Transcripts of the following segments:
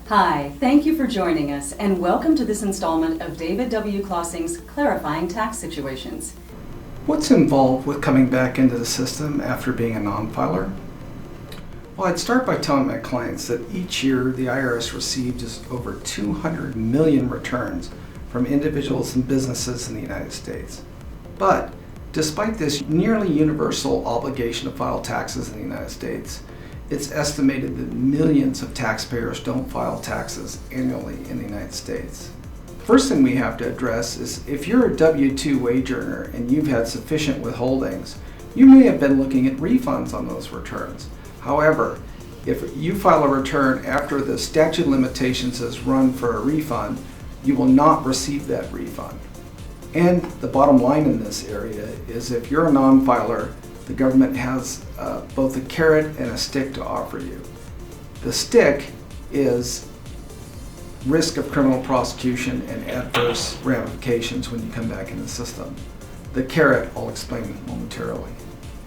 Hi, thank you for joining us and welcome to this installment of David W. Klossing's Clarifying Tax Situations. What's involved with coming back into the system after being a non-filer? Well, I'd start by telling my clients that each year the IRS receives over 200 million returns from individuals and businesses in the United States. But despite this nearly universal obligation to file taxes in the United States, it's estimated that millions of taxpayers don't file taxes annually in the United States. First thing we have to address is if you're a W-2 wage earner and you've had sufficient withholdings, you may have been looking at refunds on those returns. However, if you file a return after the statute of limitations has run for a refund, you will not receive that refund. And the bottom line in this area is if you're a non-filer, the government has both a carrot and a stick to offer you. The stick is risk of criminal prosecution and adverse ramifications when you come back in the system. The carrot I'll explain momentarily.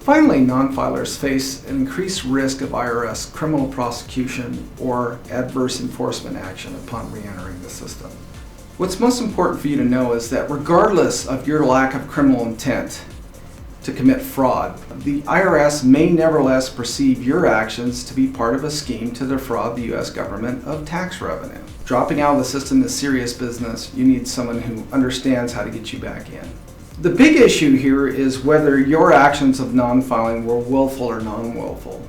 Finally, non-filers face an increased risk of IRS criminal prosecution or adverse enforcement action upon re-entering the system. What's most important for you to know is that regardless of your lack of criminal intent to commit fraud, the IRS may nevertheless perceive your actions to be part of a scheme to defraud the U.S. government of tax revenue. Dropping out of the system is serious business. You need someone who understands how to get you back in. The big issue here is whether your actions of non-filing were willful or non-willful.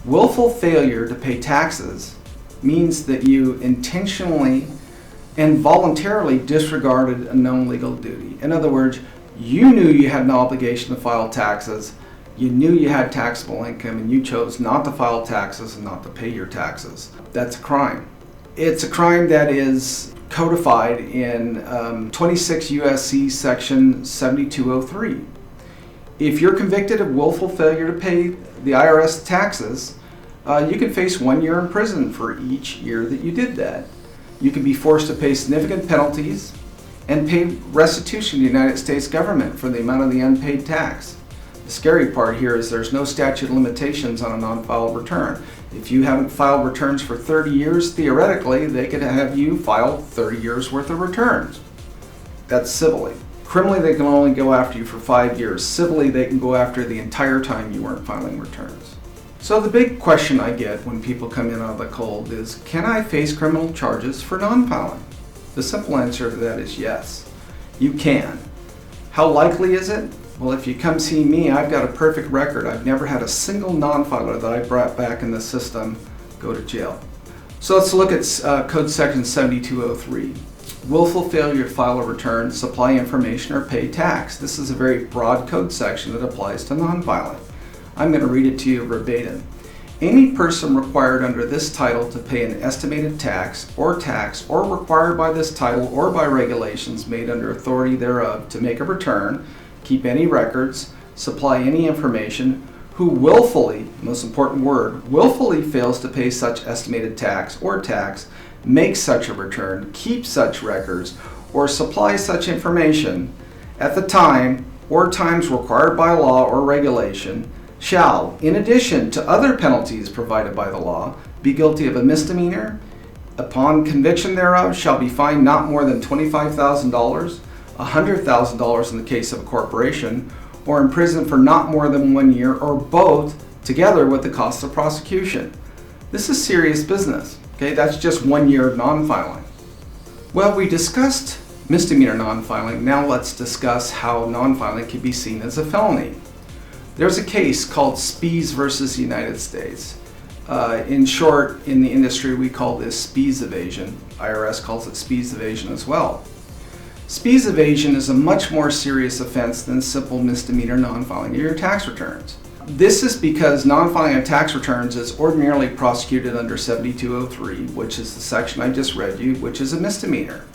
Willful failure to pay taxes means that you intentionally and voluntarily disregarded a known legal duty. In other words, you knew you had an obligation to file taxes, you knew you had taxable income, and you chose not to file taxes and not to pay your taxes. That's a crime. It's a crime that is codified in 26 U.S.C. section 7203. If you're convicted of willful failure to pay the IRS taxes, you can face 1 year in prison for each year that you did that. You can be forced to pay significant penalties and pay restitution to the United States government for the amount of the unpaid tax. The scary part here is there's no statute of limitations on a non-filed return. If you haven't filed returns for 30 years, theoretically, they could have you file 30 years worth of returns. That's civilly. Criminally, they can only go after you for 5 years. Civilly, they can go after the entire time you weren't filing returns. So the big question I get when people come in out of the cold is, can I face criminal charges for non-filing? The simple answer to that is yes, you can. How likely is it? Well, if you come see me, I've got a perfect record. I've never had a single non-filer that I brought back in the system go to jail. So let's look at Code Section 7203. Willful failure to file a return, supply information, or pay tax. This is a very broad code section that applies to non-filing. I'm going to read it to you verbatim. Any person required under this title to pay an estimated tax or required by this title or by regulations made under authority thereof to make a return, keep any records, supply any information, who willfully, most important word, willfully fails to pay such estimated tax, make such a return, keep such records, or supply such information at the time or times required by law or regulation, shall, in addition to other penalties provided by the law, be guilty of a misdemeanor. Upon conviction thereof, shall be fined not more than $25,000, $100,000 in the case of a corporation, or imprisoned for not more than 1 year, or both, together with the cost of prosecution. This is serious business. Okay, that's just 1 year of non-filing. Well, we discussed misdemeanor non-filing. Now let's discuss how non-filing can be seen as a felony. There's a case called Spees versus United States. In short, in the industry, we call this Spees evasion. IRS calls it Spees evasion as well. Spees evasion is a much more serious offense than simple misdemeanor non-filing of your tax returns. This is because non-filing of tax returns is ordinarily prosecuted under 7203, which is the section I just read you, which is a misdemeanor.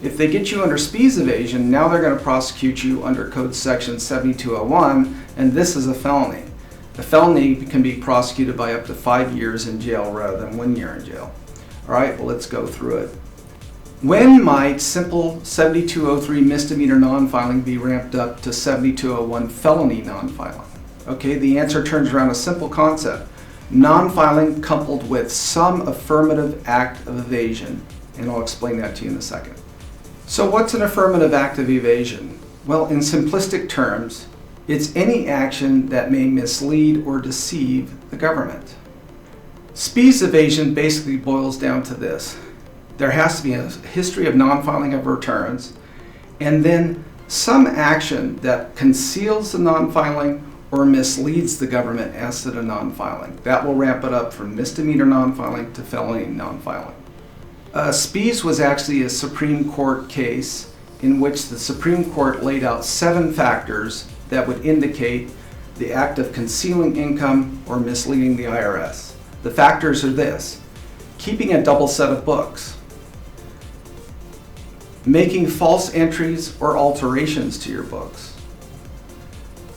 If they get you under Spees evasion, now they're going to prosecute you under Code Section 7201, and this is a felony. A felony can be prosecuted by up to 5 years in jail rather than 1 year in jail. All right, well, let's go through it. When might simple 7203 misdemeanor non-filing be ramped up to 7201 felony non-filing? Okay, the answer turns around a simple concept. non-filing coupled with some affirmative act of evasion. And I'll explain that to you in a second. So what's an affirmative act of evasion? Well, in simplistic terms, it's any action that may mislead or deceive the government. SPE's evasion basically boils down to this. There has to be a history of non-filing of returns, and then some action that conceals the non-filing or misleads the government as to the non-filing. That will ramp it up from misdemeanor non-filing to felony non-filing. SPE's was actually a Supreme Court case in which the Supreme Court laid out 7 factors that would indicate the act of concealing income or misleading the IRS. The factors are this: keeping a double set of books, making false entries or alterations to your books,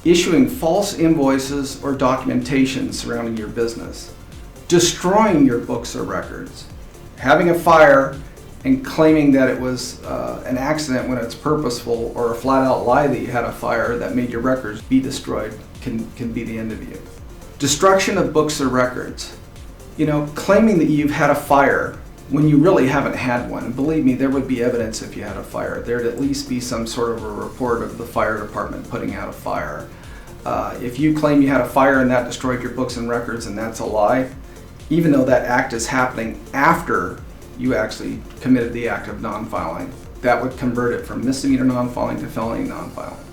issuing false invoices or documentation surrounding your business, destroying your books or records, having a fire and claiming that it was an accident when it's purposeful, or a flat out lie that you had a fire that made your records be destroyed can be the end of you. Destruction of books or records. Claiming that you've had a fire when you really haven't had one. And believe me, there would be evidence if you had a fire. There'd at least be some sort of a report of the fire department putting out a fire. If you claim you had a fire and that destroyed your books and records and that's a lie, even though that act is happening after you actually committed the act of non-filing, that would convert it from misdemeanor non-filing to felony non-filing.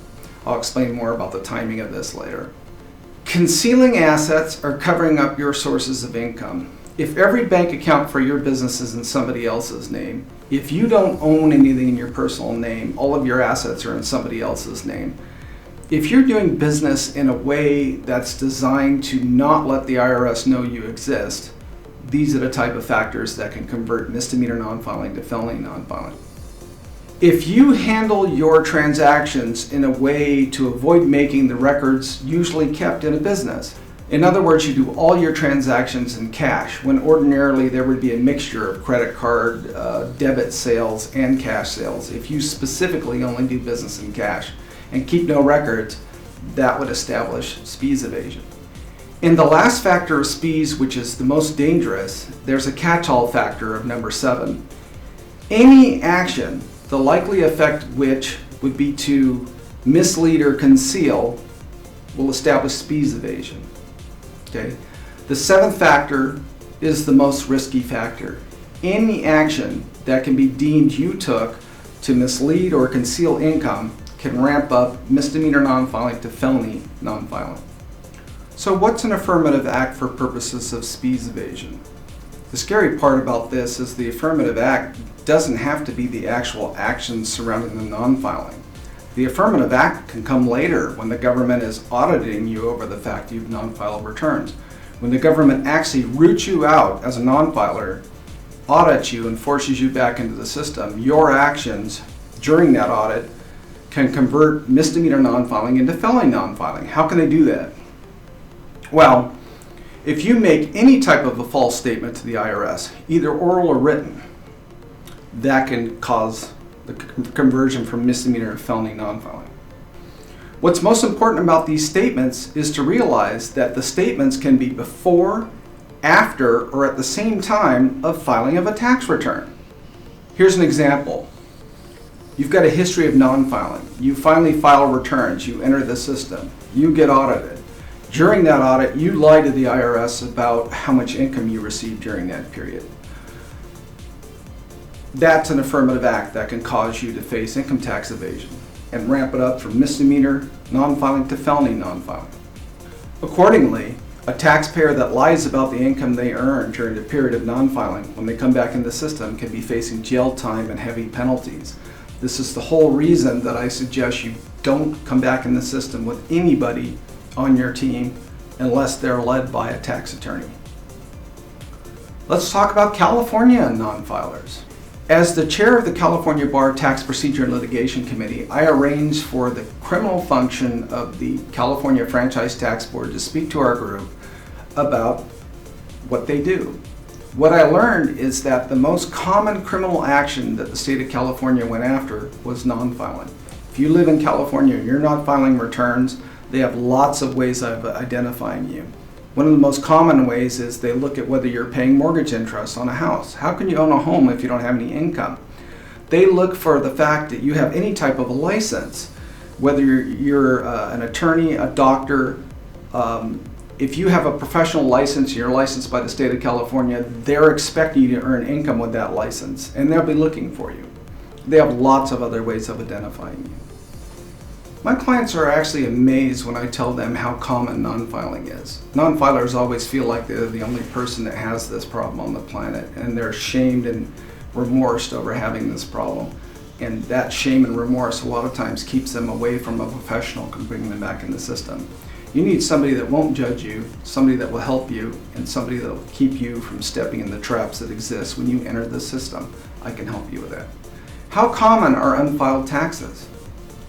I'll explain more about the timing of this later. Concealing assets or covering up your sources of income. If every bank account for your business is in somebody else's name, if you don't own anything in your personal name, all of your assets are in somebody else's name. If you're doing business in a way that's designed to not let the IRS know you exist, these are the type of factors that can convert misdemeanor non-filing to felony non-filing. If you handle your transactions in a way to avoid making the records usually kept in a business, in other words, you do all your transactions in cash, when ordinarily there would be a mixture of credit card, debit sales, and cash sales. If you specifically only do business in cash and keep no records, that would establish SPE's evasion. In the last factor of SPE's, which is the most dangerous, there's a catch-all factor of number 7. Any action, the likely effect which would be to mislead or conceal, will establish SPE's evasion. Okay. The 7th factor is the most risky factor. Any action that can be deemed you took to mislead or conceal income can ramp up misdemeanor non-filing to felony non-filing. So what's an affirmative act for purposes of SPE's evasion? The scary part about this is the affirmative act doesn't have to be the actual actions surrounding the non-filing. The affirmative act can come later when the government is auditing you over the fact you've non-filed returns. When the government actually roots you out as a non-filer, audits you and forces you back into the system, your actions during that audit can convert misdemeanor non-filing into felony non-filing. How can they do that? Well, if you make any type of a false statement to the IRS, either oral or written, that can cause the conversion from misdemeanor to felony non-filing. What's most important about these statements is to realize that the statements can be before, after, or at the same time of filing of a tax return. Here's an example. You've got a history of non-filing. You finally file returns. You enter the system. You get audited. During that audit, you lie to the IRS about how much income you received during that period. That's an affirmative act that can cause you to face income tax evasion and ramp it up from misdemeanor non-filing to felony non-filing. Accordingly, a taxpayer that lies about the income they earn during the period of non-filing, when they come back in the system, can be facing jail time and heavy penalties. This is the whole reason that I suggest you don't come back in the system with anybody on your team unless they're led by a tax attorney. Let's talk about California non-filers. As the chair of the California Bar Tax Procedure and Litigation Committee, I arranged for the criminal function of the California Franchise Tax Board to speak to our group about what they do. What I learned is that the most common criminal action that the state of California went after was non-filing. If you live in California and you're not filing returns, they have lots of ways of identifying you. One of the most common ways is they look at whether you're paying mortgage interest on a house. How can you own a home if you don't have any income? They look for the fact that you have any type of a license, whether you're an attorney, a doctor. If you have a professional license, you're licensed by the state of California, they're expecting you to earn income with that license, and they'll be looking for you. They have lots of other ways of identifying you. My clients are actually amazed when I tell them how common non-filing is. Non-filers always feel like they're the only person that has this problem on the planet, and they're shamed and remorsed over having this problem. And that shame and remorse a lot of times keeps them away from a professional who can bring them back in the system. You need somebody that won't judge you, somebody that will help you, and somebody that will keep you from stepping in the traps that exist when you enter the system. I can help you with that. How common are unfiled taxes?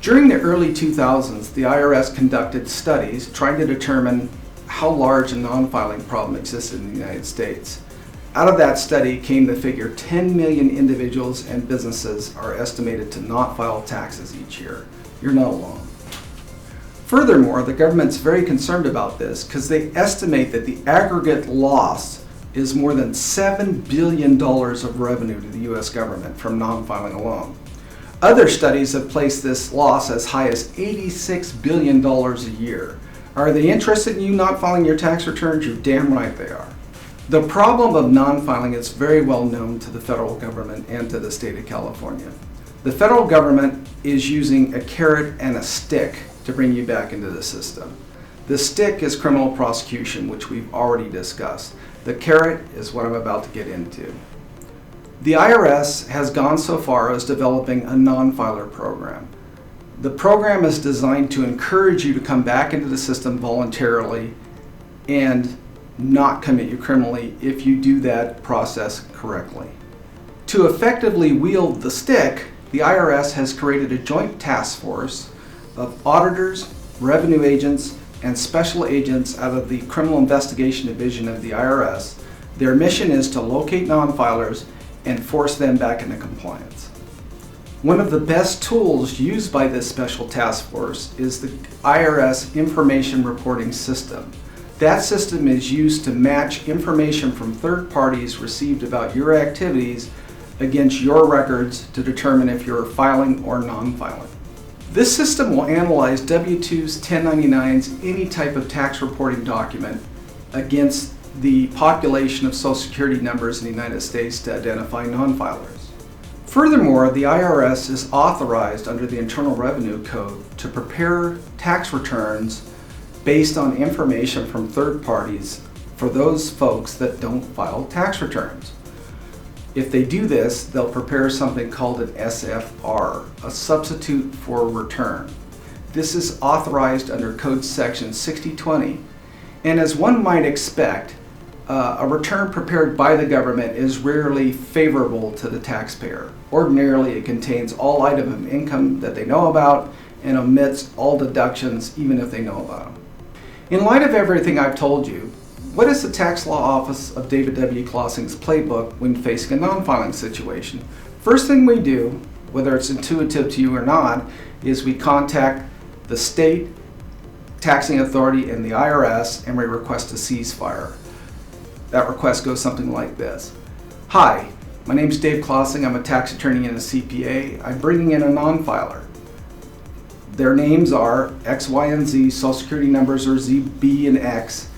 During the early 2000s, the IRS conducted studies trying to determine how large a non-filing problem existed in the United States. Out of that study came the figure 10 million individuals and businesses are estimated to not file taxes each year. You're not alone. Furthermore, the government's very concerned about this because they estimate that the aggregate loss is more than $7 billion of revenue to the U.S. government from non-filing alone. Other studies have placed this loss as high as $86 billion a year. Are they interested in you not filing your tax returns? You're damn right they are. The problem of non-filing is very well known to the federal government and to the state of California. The federal government is using a carrot and a stick to bring you back into the system. The stick is criminal prosecution, which we've already discussed. The carrot is what I'm about to get into. The IRS has gone so far as developing a non-filer program. The program is designed to encourage you to come back into the system voluntarily and not commit you criminally if you do that process correctly. To effectively wield the stick, the IRS has created a joint task force of auditors, revenue agents, and special agents out of the Criminal Investigation Division of the IRS. Their mission is to locate non-filers and force them back into compliance. One of the best tools used by this special task force is the IRS information reporting system. That system is used to match information from third parties received about your activities against your records to determine if you're filing or non-filing. This system will analyze W-2s, 1099s, any type of tax reporting document against the population of Social Security numbers in the United States to identify non-filers. Furthermore, the IRS is authorized under the Internal Revenue Code to prepare tax returns based on information from third parties for those folks that don't file tax returns. If they do this, they'll prepare something called an SFR, a substitute for return. This is authorized under Code Section 6020, and as one might expect, a return prepared by the government is rarely favorable to the taxpayer. Ordinarily, it contains all items of income that they know about and omits all deductions even if they know about them. In light of everything I've told you, what is the Tax Law Office of David W. Klossing's playbook when facing a non-filing situation? First thing we do, whether it's intuitive to you or not, is we contact the state taxing authority and the IRS and we request a ceasefire. That request goes something like this. Hi, my name is Dave Klossing. I'm a tax attorney and a CPA. I'm bringing in a non-filer. Their names are X, Y, and Z. Social Security numbers are Z, B, and X.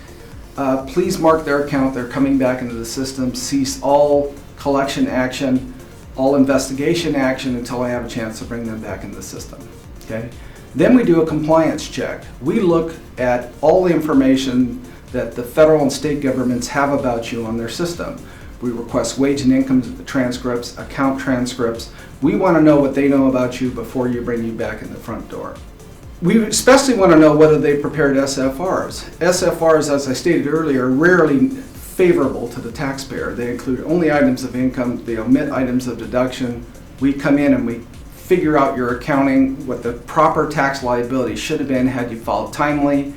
Please mark their account. They're coming back into the system. Cease all collection action, all investigation action until I have a chance to bring them back into the system. Okay? Then we do a compliance check. We look at all the information that the federal and state governments have about you on their system. We request wage and income transcripts, account transcripts. We want to know what they know about you before you bring you back in the front door. We especially want to know whether they prepared SFRs. SFRs, as I stated earlier, are rarely favorable to the taxpayer. They include only items of income, they omit items of deduction. We come in and we figure out your accounting, what the proper tax liability should have been had you filed timely,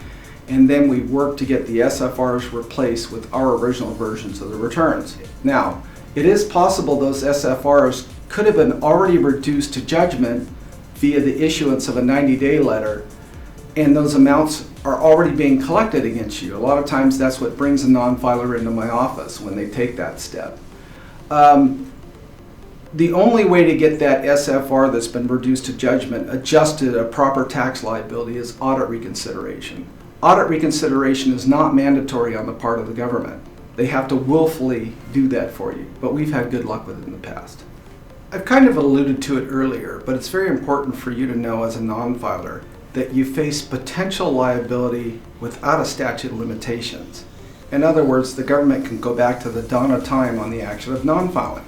and then we work to get the SFRs replaced with our original versions of the returns. Now, it is possible those SFRs could have been already reduced to judgment via the issuance of a 90-day letter, and those amounts are already being collected against you. A lot of times that's what brings a non-filer into my office when they take that step. The only way to get that SFR that's been reduced to judgment adjusted a proper tax liability is audit reconsideration. Audit reconsideration is not mandatory on the part of the government. They have to willfully do that for you, but we've had good luck with it in the past. I've kind of alluded to it earlier, but it's very important for you to know as a non-filer that you face potential liability without a statute of limitations. In other words, the government can go back to the dawn of time on the action of non-filing.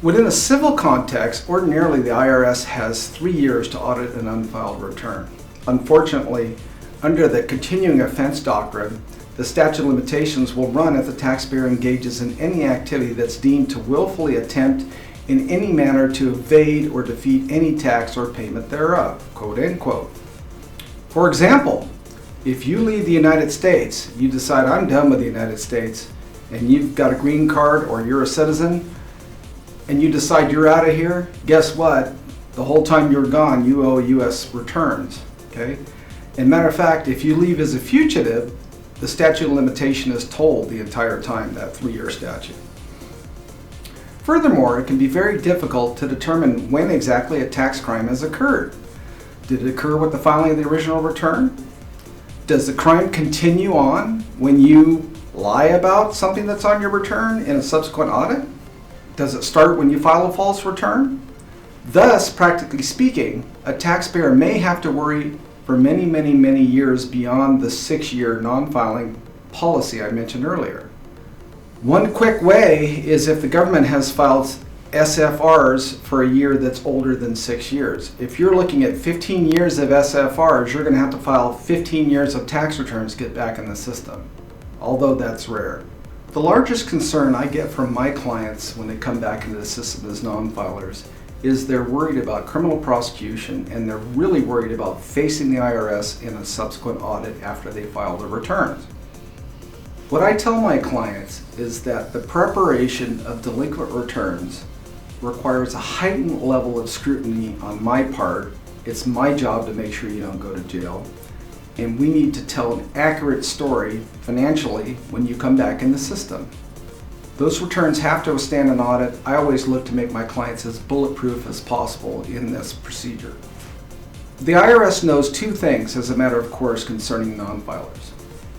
Within a civil context, ordinarily the IRS has 3 years to audit an unfiled return. Unfortunately, under the continuing offense doctrine, the statute of limitations will run if the taxpayer engages in any activity that's deemed to willfully attempt in any manner to evade or defeat any tax or payment thereof, quote unquote. For example, if you leave the United States, you decide I'm done with the United States, and you've got a green card or you're a citizen, and you decide you're out of here, guess what? The whole time you're gone, you owe U.S. returns, okay? And matter of fact, if you leave as a fugitive, the statute of limitation is tolled the entire time, that 3-year statute. Furthermore, it can be very difficult to determine when exactly a tax crime has occurred. Did it occur with the filing of the original return? Does the crime continue on when you lie about something that's on your return in a subsequent audit? Does it start when you file a false return? Thus, practically speaking, a taxpayer may have to worry for many, many, many years beyond the 6-year non-filing policy I mentioned earlier. One quick way is if the government has filed SFRs for a year that's older than 6 years. If you're looking at 15 years of SFRs, you're going to have to file 15 years of tax returns to get back in the system, although that's rare. The largest concern I get from my clients when they come back into the system as non-filers is they're worried about criminal prosecution, and they're really worried about facing the IRS in a subsequent audit after they file their returns. What I tell my clients is that the preparation of delinquent returns requires a heightened level of scrutiny on my part. It's my job to make sure you don't go to jail. And we need to tell an accurate story financially when you come back in the system. Those returns have to withstand an audit. I always look to make my clients as bulletproof as possible in this procedure. The IRS knows 2 things as a matter of course concerning non-filers.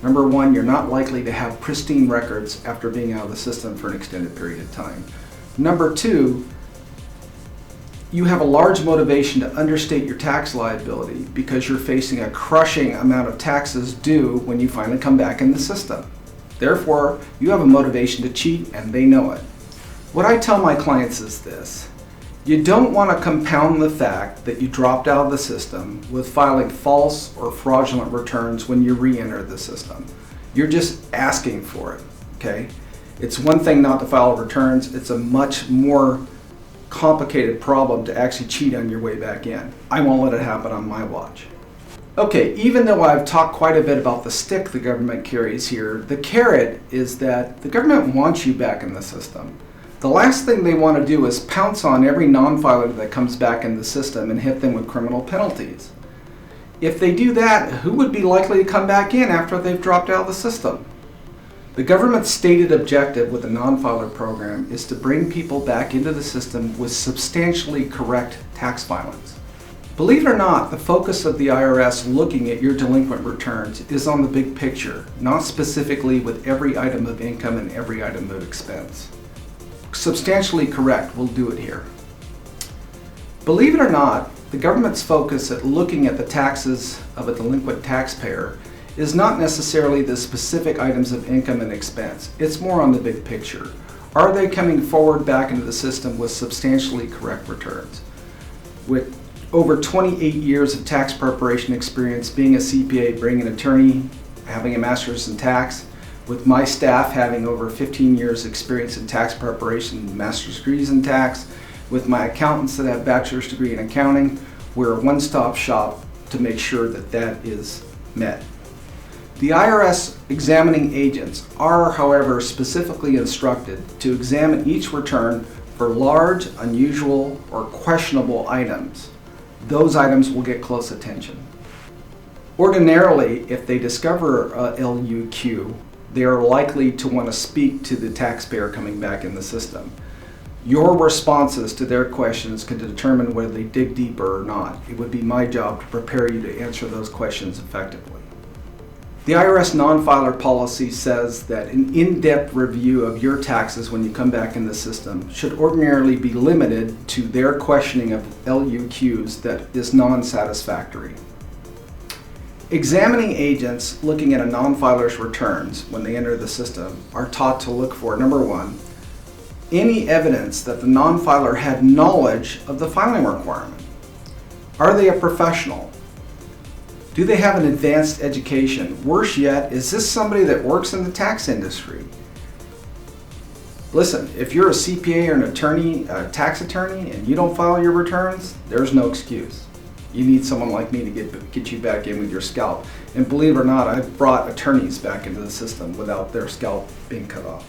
Number 1, you're not likely to have pristine records after being out of the system for an extended period of time. Number 2, you have a large motivation to understate your tax liability because you're facing a crushing amount of taxes due when you finally come back in the system. Therefore, you have a motivation to cheat, and they know it. What I tell my clients is this: you don't want to compound the fact that you dropped out of the system with filing false or fraudulent returns when you re-enter the system. You're just asking for it, okay? It's one thing not to file returns, it's a much more complicated problem to actually cheat on your way back in. I won't let it happen on my watch. Okay, even though I've talked quite a bit about the stick the government carries here, the carrot is that the government wants you back in the system. The last thing they want to do is pounce on every non-filer that comes back in the system and hit them with criminal penalties. If they do that, who would be likely to come back in after they've dropped out of the system? The government's stated objective with the non-filer program is to bring people back into the system with substantially correct tax filings. Believe it or not, the focus of the IRS looking at your delinquent returns is on the big picture, not specifically with every item of income and every item of expense. Substantially correct will do it here. Believe it or not, the government's focus at looking at the taxes of a delinquent taxpayer is not necessarily the specific items of income and expense. It's more on the big picture. Are they coming forward back into the system with substantially correct returns? With over 28 years of tax preparation experience, being a CPA, being an attorney, having a master's in tax, with my staff having over 15 years experience in tax preparation, master's degrees in tax, with my accountants that have bachelor's degree in accounting, we're a one-stop shop to make sure that that is met. The IRS examining agents are, however, specifically instructed to examine each return for large, unusual, or questionable items. Those items will get close attention. Ordinarily, if they discover a LUQ, they are likely to want to speak to the taxpayer coming back in the system. Your responses to their questions can determine whether they dig deeper or not. It would be my job to prepare you to answer those questions effectively. The IRS non-filer policy says that an in-depth review of your taxes when you come back in the system should ordinarily be limited to their questioning of LUQs that is non-satisfactory. Examining agents looking at a non-filer's returns when they enter the system are taught to look for, number one, any evidence that the non-filer had knowledge of the filing requirement. Are they a professional? Do they have an advanced education? Worse yet, is this somebody that works in the tax industry? Listen, if you're a CPA or an attorney, a tax attorney, and you don't file your returns, there's no excuse. You need someone like me to get you back in with your scalp. And believe it or not, I've brought attorneys back into the system without their scalp being cut off.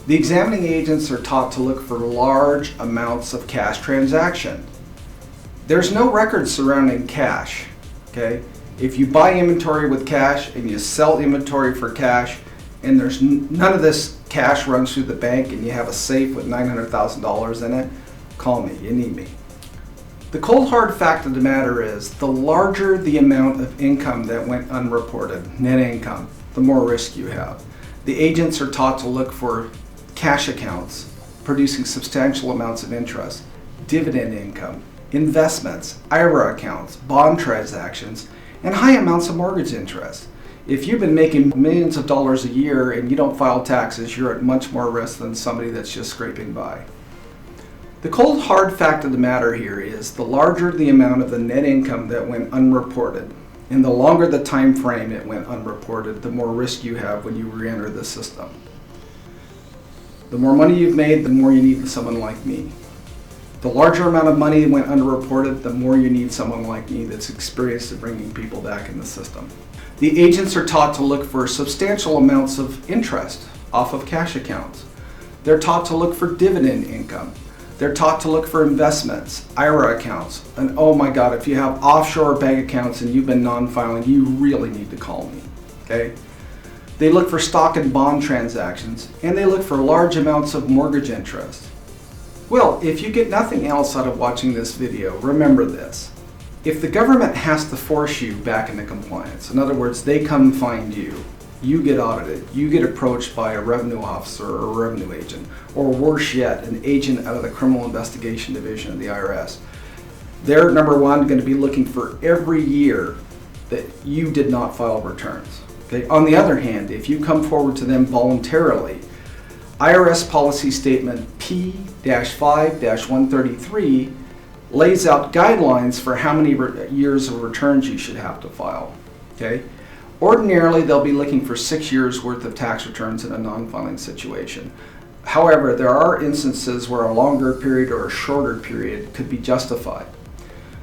The examining agents are taught to look for large amounts of cash transaction. There's no record surrounding cash, okay? If you buy inventory with cash and you sell inventory for cash and there's none of this cash runs through the bank and you have a safe with $900,000 in it, call me, you need me. The cold hard fact of the matter is the larger the amount of income that went unreported, net income, the more risk you have. The agents are taught to look for cash accounts producing substantial amounts of interest, dividend income, investments, IRA accounts, bond transactions, and high amounts of mortgage interest. If you've been making millions of dollars a year and you don't file taxes, you're at much more risk than somebody that's just scraping by. The cold hard fact of the matter here is the larger the amount of the net income that went unreported, and the longer the time frame it went unreported, the more risk you have when you re-enter the system. The more money you've made, the more you need someone like me. The larger amount of money went underreported, the more you need someone like me that's experienced at bringing people back in the system. The agents are taught to look for substantial amounts of interest off of cash accounts. They're taught to look for dividend income. They're taught to look for investments, IRA accounts, and oh my God, if you have offshore bank accounts and you've been non-filing, you really need to call me, okay? They look for stock and bond transactions, and they look for large amounts of mortgage interest. Well, if you get nothing else out of watching this video, remember this. If the government has to force you back into compliance, in other words, they come find you, you get audited, you get approached by a revenue officer or a revenue agent, or worse yet, an agent out of the Criminal Investigation Division of the IRS, they're, number one, going to be looking for every year that you did not file returns. Okay. On the other hand, if you come forward to them voluntarily, IRS policy statement P-5-133 lays out guidelines for how many years of returns you should have to file. Okay. Ordinarily, they'll be looking for 6 years worth of tax returns in a non-filing situation. However, there are instances where a longer period or a shorter period could be justified.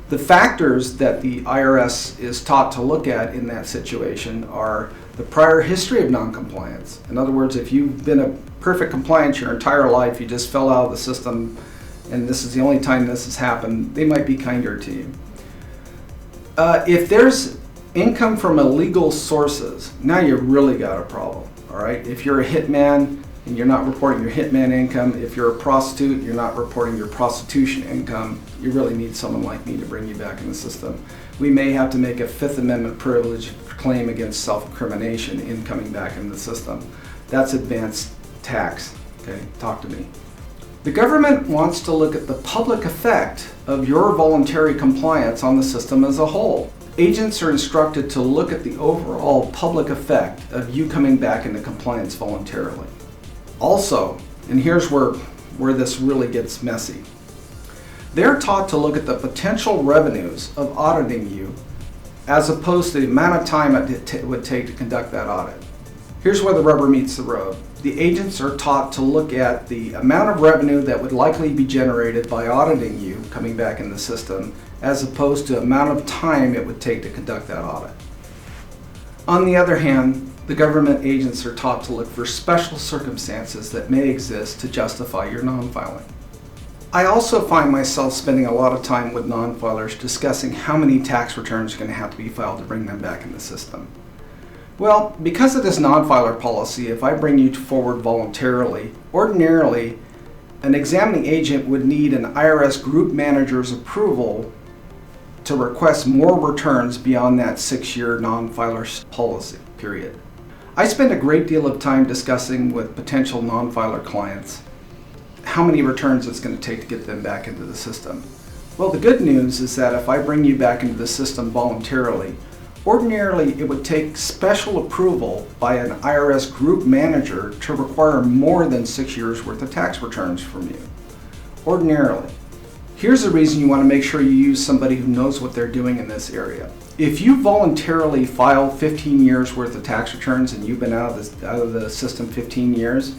The factors that the IRS is taught to look at in that situation are the prior history of noncompliance. In other words, if you've been a perfect compliant your entire life, you just fell out of the system, and this is the only time this has happened, they might be kinder to you. If there's income from illegal sources, now you really got a problem, all right? If you're a hitman and you're not reporting your hitman income, if you're a prostitute, you're not reporting your prostitution income, you really need someone like me to bring you back in the system. We may have to make a Fifth Amendment privilege claim against self-incrimination in coming back in the system. That's advanced tax, okay? Talk to me. The government wants to look at the public effect of your voluntary compliance on the system as a whole. Agents are instructed to look at the overall public effect of you coming back into compliance voluntarily. Also, and here's where this really gets messy, they're taught to look at the potential revenues of auditing you as opposed to the amount of time it would take to conduct that audit. Here's where the rubber meets the road. The agents are taught to look at the amount of revenue that would likely be generated by auditing you coming back in the system as opposed to the amount of time it would take to conduct that audit. On the other hand, the government agents are taught to look for special circumstances that may exist to justify your non-filing. I also find myself spending a lot of time with non-filers discussing how many tax returns are going to have to be filed to bring them back in the system. Well, because of this non-filer policy, if I bring you forward voluntarily, ordinarily, an examining agent would need an IRS group manager's approval to request more returns beyond that 6-year non-filer policy period. I spend a great deal of time discussing with potential non-filer clients how many returns it's going to take to get them back into the system. Well, the good news is that if I bring you back into the system voluntarily, ordinarily it would take special approval by an IRS group manager to require more than 6 years worth of tax returns from you. Ordinarily. Here's the reason you want to make sure you use somebody who knows what they're doing in this area. If you voluntarily file 15 years worth of tax returns and you've been out of the system 15 years,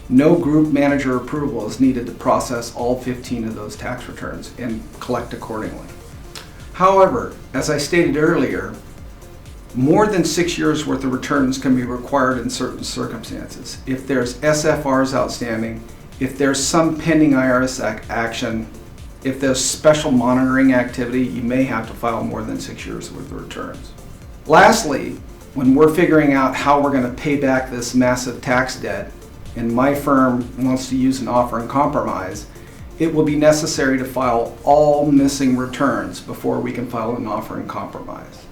no group manager approval is needed to process all 15 of those tax returns and collect accordingly. However, as I stated earlier, more than 6 years worth of returns can be required in certain circumstances. If there's SFRs outstanding, if there's some pending IRS action, if there's special monitoring activity, you may have to file more than 6 years worth of returns. Lastly, when we're figuring out how we're going to pay back this massive tax debt, and my firm wants to use an offer in compromise, it will be necessary to file all missing returns before we can file an offer in compromise.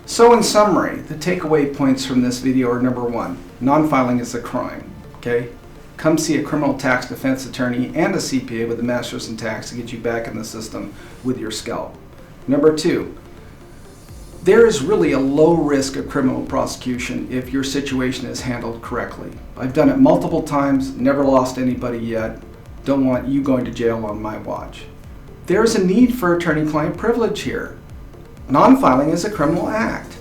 So in summary, the takeaway points from this video are: number one, non-filing is a crime, okay? Come see a criminal tax defense attorney and a CPA with a master's in tax to get you back in the system with your scalp. Number two, there is really a low risk of criminal prosecution if your situation is handled correctly. I've done it multiple times, never lost anybody yet. Don't want you going to jail on my watch. There is a need for attorney-client privilege here. Non-filing is a criminal act.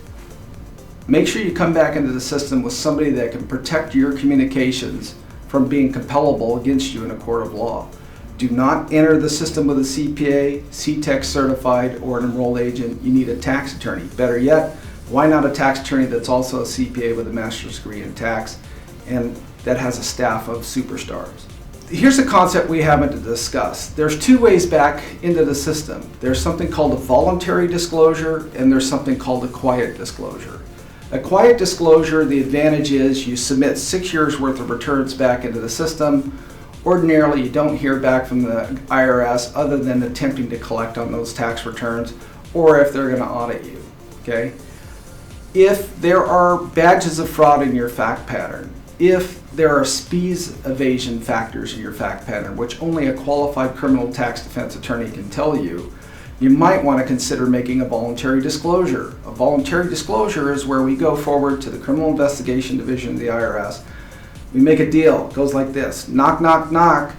Make sure you come back into the system with somebody that can protect your communications from being compellable against you in a court of law. Do not enter the system with a CPA, CTEC certified, or an enrolled agent. You need a tax attorney. Better yet, why not a tax attorney that's also a CPA with a master's degree in tax and that has a staff of superstars? Here's a concept we haven't discussed. There's two ways back into the system. There's something called a voluntary disclosure and there's something called a quiet disclosure. A quiet disclosure, the advantage is you submit 6 years worth of returns back into the system. Ordinarily, you don't hear back from the IRS other than attempting to collect on those tax returns or if they're going to audit you, okay? If there are badges of fraud in your fact pattern, if there are SPIES evasion factors in your fact pattern, which only a qualified criminal tax defense attorney can tell you, you might want to consider making a voluntary disclosure. A voluntary disclosure is where we go forward to the Criminal Investigation Division of the IRS. We make a deal. It goes like this: knock, knock, knock.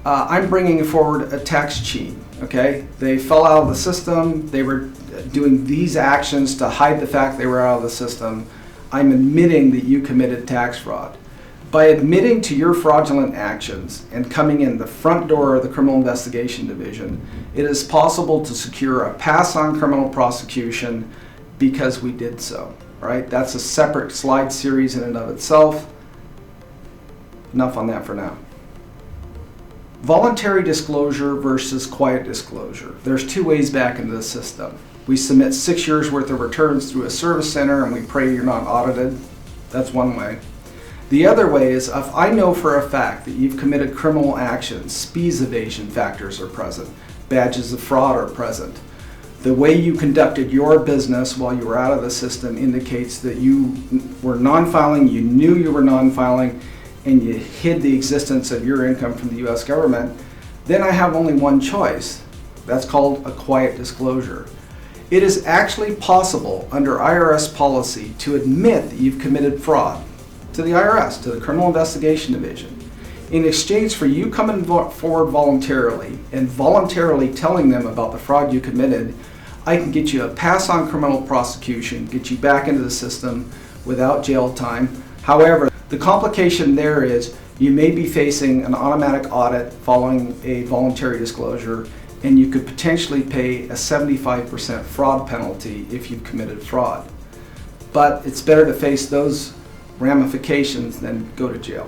I'm bringing forward a tax cheat. Okay, they fell out of the system. They were doing these actions to hide the fact they were out of the system. I'm admitting that you committed tax fraud. By admitting to your fraudulent actions and coming in the front door of the Criminal Investigation Division, it is possible to secure a pass on criminal prosecution because we did so. Right? That's a separate slide series in and of itself. Enough on that for now. Voluntary disclosure versus quiet disclosure. There's two ways back into the system. We submit 6 years worth of returns through a service center and we pray you're not audited. That's one way. The other way is if I know for a fact that you've committed criminal actions, SPIES evasion factors are present, badges of fraud are present. The way you conducted your business while you were out of the system indicates that you were non-filing, you knew you were non-filing, and you hid the existence of your income from the U.S. government, then I have only one choice. That's called a quiet disclosure. It is actually possible under IRS policy to admit that you've committed fraud to the IRS, to the Criminal Investigation Division, in exchange for you coming forward voluntarily and voluntarily telling them about the fraud you committed. I can get you a pass on criminal prosecution, get you back into the system without jail time. However, the complication there is you may be facing an automatic audit following a voluntary disclosure, and you could potentially pay a 75% fraud penalty if you've committed fraud. But it's better to face those ramifications than go to jail.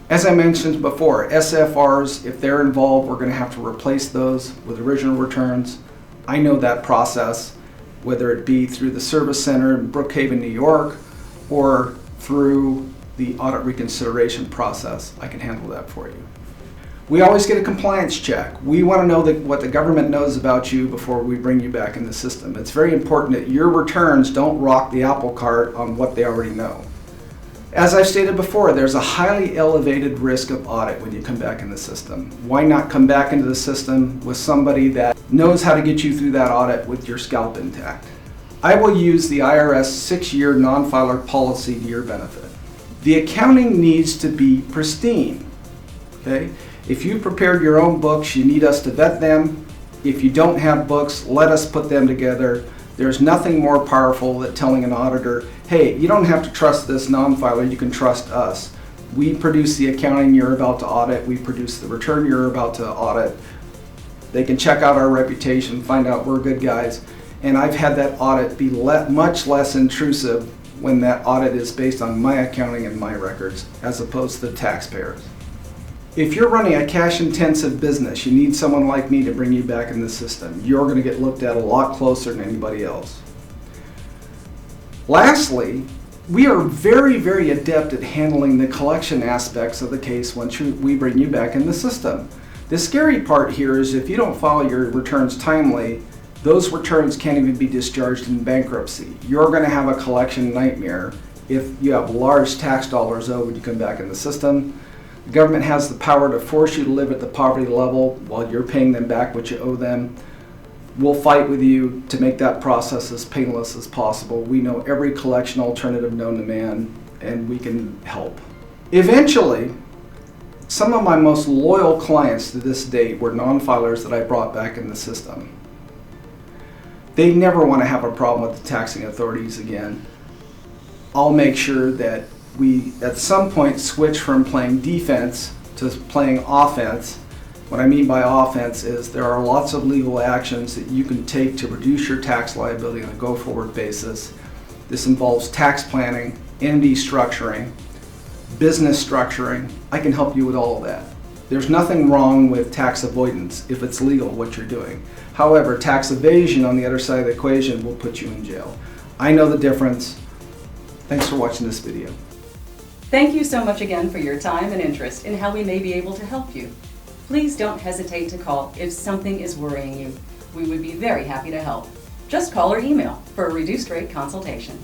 As I mentioned before, SFRs, if they're involved, we're going to have to replace those with original returns. I know that process, whether it be through the Service Center in Brookhaven, New York, or through the audit reconsideration process. I can handle that for you. We always get a compliance check. We want to know what the government knows about you before we bring you back in the system. It's very important that your returns don't rock the apple cart on what they already know. As I've stated before, there's a highly elevated risk of audit when you come back in the system. Why not come back into the system with somebody that knows how to get you through that audit with your scalp intact? I will use the IRS 6-year non-filer policy to your benefit. The accounting needs to be pristine, okay? If you prepared your own books, you need us to vet them. If you don't have books, let us put them together. There's nothing more powerful than telling an auditor, hey, you don't have to trust this non-filer, you can trust us. We produce the accounting you're about to audit, we produce the return you're about to audit. They can check out our reputation, find out we're good guys. And I've had that audit be much less intrusive when that audit is based on my accounting and my records, as opposed to the taxpayers. If you're running a cash-intensive business, you need someone like me to bring you back in the system. You're going to get looked at a lot closer than anybody else. Lastly, we are very, very adept at handling the collection aspects of the case once we bring you back in the system. The scary part here is if you don't file your returns timely, those returns can't even be discharged in bankruptcy. You're going to have a collection nightmare if you have large tax dollars owed when you come back in the system. The government has the power to force you to live at the poverty level while you're paying them back what you owe them. We'll fight with you to make that process as painless as possible. We know every collection alternative known to man, and we can help. Eventually, some of my most loyal clients to this date were non-filers that I brought back in the system. They never want to have a problem with the taxing authorities again. I'll make sure that we at some point switch from playing defense to playing offense. What I mean by offense is there are lots of legal actions that you can take to reduce your tax liability on a go-forward basis. This involves tax planning, entity structuring, business structuring. I can help you with all of that. There's nothing wrong with tax avoidance if it's legal what you're doing. However, tax evasion on the other side of the equation will put you in jail. I know the difference. Thanks for watching this video. Thank you so much again for your time and interest in how we may be able to help you. Please don't hesitate to call if something is worrying you. We would be very happy to help. Just call or email for a reduced rate consultation.